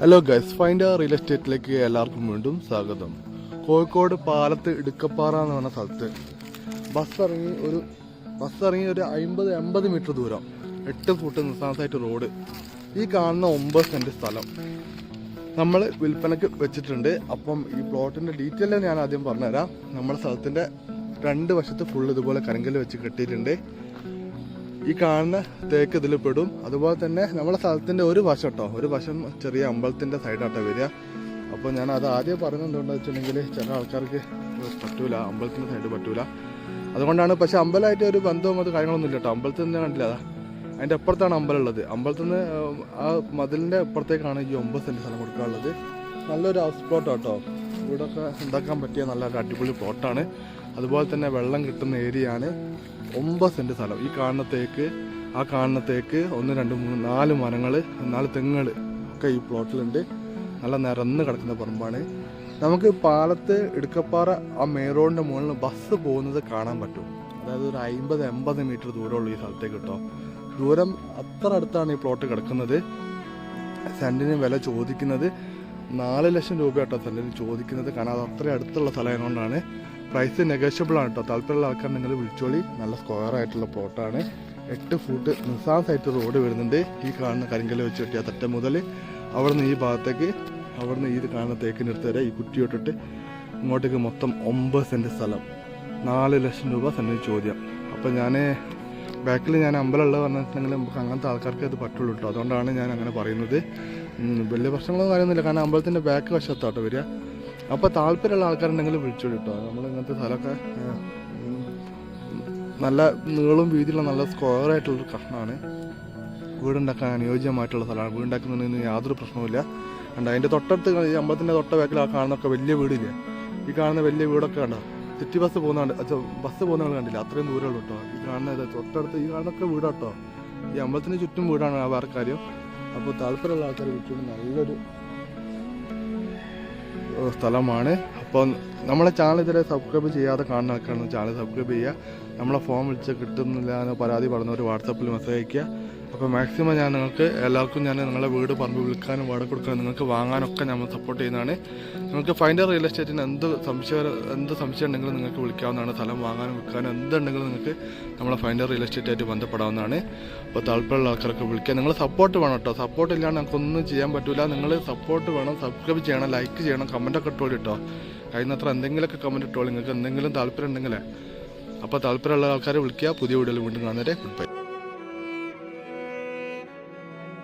Hello guys, find real എസ്റ്റേറ്റിലേക്ക് എല്ലാവർക്കും വീണ്ടും സ്വാഗതം. കോഴിക്കോട് പാലത്ത് ഇടുക്കപ്പാറ എന്ന് പറഞ്ഞ സ്ഥലത്ത് ബസ് ഇറങ്ങി ഒരു 50-80 മീറ്റർ ദൂരം 8 ഫുട്ട് നിസ്സാമസായിട്ട് റോഡ്, ഈ കാണുന്ന 9 സെൻറ്റ് സ്ഥലം നമ്മൾ വിൽപ്പനയ്ക്ക് വെച്ചിട്ടുണ്ട്. അപ്പം ഈ പ്ലോട്ടിൻ്റെ ഡീറ്റെയിൽ ഞാൻ ആദ്യം പറഞ്ഞുതരാം. നമ്മുടെ സ്ഥലത്തിൻ്റെ 2 വശത്ത് ഫുൾ ഇതുപോലെ കരിങ്കല്ല് വെച്ച് കെട്ടിയിട്ടുണ്ട്. ഈ കാണുന്ന തേക്ക് ഇതിൽ പെടും. അതുപോലെ തന്നെ നമ്മുടെ സ്ഥലത്തിൻ്റെ ഒരു വശം ചെറിയ അമ്പലത്തിൻ്റെ സൈഡാട്ടോ വരിക. അപ്പോൾ ഞാൻ അത് ആദ്യം പറയുന്നത് എന്തുകൊണ്ടാണെന്ന് വെച്ചിട്ടുണ്ടെങ്കിൽ ചില ആൾക്കാർക്ക് പറ്റൂല, അമ്പലത്തിൻ്റെ സൈഡ് പറ്റൂല. അതുകൊണ്ടാണ്. പക്ഷെ അമ്പലമായിട്ട് ഒരു ബന്ധവും അത് കാര്യങ്ങളൊന്നും ഇല്ല കേട്ടോ. അമ്പലത്തിൽ നിന്ന് കണ്ടില്ല, അതിൻ്റെ അപ്പുറത്താണ് അമ്പലം ഉള്ളത്. അമ്പലത്തിൽ നിന്ന് ആ മതിലിൻ്റെ അപ്പുറത്തേക്കാണ് ഈ 9 സെൻറ്റ് സ്ഥലം കൊടുക്കാനുള്ളത്. നല്ലൊരു ഹൗസ് പ്ലോട്ടാണ് കേട്ടോ. ഇവിടെയൊക്കെ ഉണ്ടാക്കാൻ പറ്റിയ നല്ലൊരു അടിപൊളി പ്ലോട്ടാണ്. അതുപോലെ തന്നെ വെള്ളം കിട്ടുന്ന ഏരിയയാണ്. 9 സെൻറ്റ് സ്ഥലം. ഈ കാണുന്ന തേക്ക്, ആ കാണുന്ന തേക്ക് 1, 2, 3, 4 മരങ്ങൾ, 4 തെങ്ങുകൾ ഒക്കെ ഈ പ്ലോട്ടിലുണ്ട്. നല്ല നിരന്ന് കിടക്കുന്ന പറമ്പാണ്. നമുക്ക് പാലത്ത് ഇടുക്കപ്പാറ ആ മെയിൻ റോഡിൻ്റെ മുകളിൽ ബസ് പോകുന്നത് കാണാൻ പറ്റും. അതായത് ഒരു 50-80 മീറ്റർ ദൂരമുള്ളൂ ഈ സ്ഥലത്തേക്ക് കേട്ടോ. ദൂരം അത്ര അടുത്താണ് ഈ പ്ലോട്ട് കിടക്കുന്നത്. സെൻറ്റിന് വില ചോദിക്കുന്നത് 4 ലക്ഷം രൂപ കേട്ടോ സെൻറ്റിന് ചോദിക്കുന്നത്. കാരണം അത് അത്രയും അടുത്തുള്ള സ്ഥലം ആയതുകൊണ്ടാണ്. പ്രൈസ് നെഗോഷ്യബിൾ ആണ് കേട്ടോ. താല്പര്യമുള്ള ആൾക്കാർ നിങ്ങൾ വിളിച്ചോളി. നല്ല സ്ക്വയർ ആയിട്ടുള്ള പ്ലോട്ടാണ്. 8 ഫുട്ട് നിസ്സാമസായിട്ട് റോഡ് വരുന്നുണ്ട്. ഈ കാണുന്ന കരിങ്കല്ല് വെച്ച് കെട്ടിയ തറ്റ മുതൽ അവിടെ നിന്ന് ഈ ഭാഗത്തേക്ക്, അവിടെ നിന്ന് ഈ കാണുന്ന തേക്കിൻ്റെ അടുത്ത് വരെ ഈ കുറ്റി തൊട്ടിട്ട് ഇങ്ങോട്ടേക്ക് മൊത്തം 9 സെൻറ്റ് സ്ഥലം, 4 ലക്ഷം രൂപ സെൻറ്റിന് ചോദ്യം. അപ്പോൾ ഞാൻ ബാക്കിൽ ഞാൻ അമ്പലമുള്ളത് പറഞ്ഞിട്ടുണ്ടെങ്കിൽ നമുക്ക് അങ്ങനത്തെ ആൾക്കാർക്ക് അത് പറ്റുള്ളൂ കേട്ടോ. അതുകൊണ്ടാണ് ഞാൻ അങ്ങനെ പറയുന്നത്. വലിയ പ്രശ്നങ്ങളൊന്നും കാര്യമൊന്നുമില്ല. കാരണം അമ്പലത്തിൻ്റെ ബാക്ക് വശത്താട്ടോ വരിക. അപ്പോൾ താല്പര്യമുള്ള ആൾക്കാരുണ്ടെങ്കിൽ വിളിച്ചോളൂ കേട്ടോ. നമ്മൾ ഇങ്ങനത്തെ സ്ഥലമൊക്കെ നല്ല നീളവും വീതിയുള്ള നല്ല സ്ക്വയർ ആയിട്ടുള്ളൊരു കഷ്ണമാണ്. വീടുണ്ടാക്കാൻ അനുയോജ്യമായിട്ടുള്ള സ്ഥലമാണ്. വീടുണ്ടാക്കുന്നതിന് യാതൊരു പ്രശ്നവുമില്ല. കണ്ടോ, അതിൻ്റെ തൊട്ടടുത്ത് ഈ അമ്പലത്തിൻ്റെ തൊട്ട ബാക്കിൽ ആ കാണുന്നൊക്കെ വലിയ വീടില്ലേ, ഈ കാണുന്ന വലിയ വീടൊക്കെ കണ്ടോ. സിറ്റി ബസ് പോകുന്നുണ്ട്, ബസ് പോകുന്നവർ കണ്ടില്ല, അത്രയും ദൂരമുള്ളൂ കേട്ടോ. ഈ കാണുന്ന തൊട്ടടുത്ത് ഈ കാണുന്നൊക്കെ വീടാട്ടോ. ഈ അമ്പലത്തിന് ചുറ്റും വീടാണ് ആ വേറെ കാര്യം. അപ്പോൾ താല്പര്യമുള്ള ആൾക്കാർ വിളിച്ചോളൂ. നല്ലൊരു സ്ഥലമാണ്. അപ്പോൾ നമ്മളെ ചാനൽ ഇതുവരെ സബ്സ്ക്രൈബ് ചെയ്യാതെ കാണുന്ന ആൾക്കാരാണ് ചാനൽ സബ്സ്ക്രൈബ് ചെയ്യുക. നമ്മളെ ഫോൺ വിളിച്ച് കിട്ടുന്നില്ല എന്ന് പരാതി പറഞ്ഞവർ വാട്സപ്പിൽ മെസ്സേജ് അയയ്ക്കുക. അപ്പോൾ മാക്സിമം ഞാൻ നിങ്ങൾക്ക് എല്ലാവർക്കും ഞാൻ നിങ്ങളെ വീട് പറമ്പ് വിൽക്കാനും വാടക കൊടുക്കാനും നിങ്ങൾക്ക് വാങ്ങാനൊക്കെ നമ്മൾ സപ്പോർട്ട് ചെയ്യുന്നതാണ്. നിങ്ങൾക്ക് ഫൈൻഡ് റിയൽ എസ്റ്റേറ്റിന് എന്ത് സംശയം ഉണ്ടെങ്കിലും നിങ്ങൾക്ക് വിളിക്കാവുന്നതാണ്. സ്ഥലം വാങ്ങാനും വിൽക്കാനും എന്തുണ്ടെങ്കിലും നിങ്ങൾക്ക് നമ്മളെ ഫൈൻഡ് റിയൽ എസ്റ്റേറ്റായിട്ട് ബന്ധപ്പെടാവുന്നതാണ്. അപ്പോൾ താല്പര്യമുള്ള ആൾക്കാരൊക്കെ വിളിക്കുക. നിങ്ങൾ സപ്പോർട്ട് വേണം കേട്ടോ. സപ്പോർട്ട് ഇല്ലാണ്ട് നമുക്കൊന്നും ചെയ്യാൻ പറ്റില്ല. നിങ്ങൾ സപ്പോർട്ട് വേണം. സബ്സ്ക്രൈബ് ചെയ്യണം, ലൈക്ക് ചെയ്യണം, കമൻറ്റൊക്കെ ഇട്ടോളി കേട്ടോ. കഴിയുന്നത്ര എന്തെങ്കിലുമൊക്കെ കമൻറ്റ് ഇട്ടോളി നിങ്ങൾക്ക് എന്തെങ്കിലും താല്പര്യം ഉണ്ടെങ്കിൽ. അപ്പോൾ താല്പര്യമുള്ള ആൾക്കാരെ വിളിക്കുക. പുതിയ വീഡിയോയിൽ വീണ്ടും കാണുന്നവരെ ഗുഡ് ബൈ.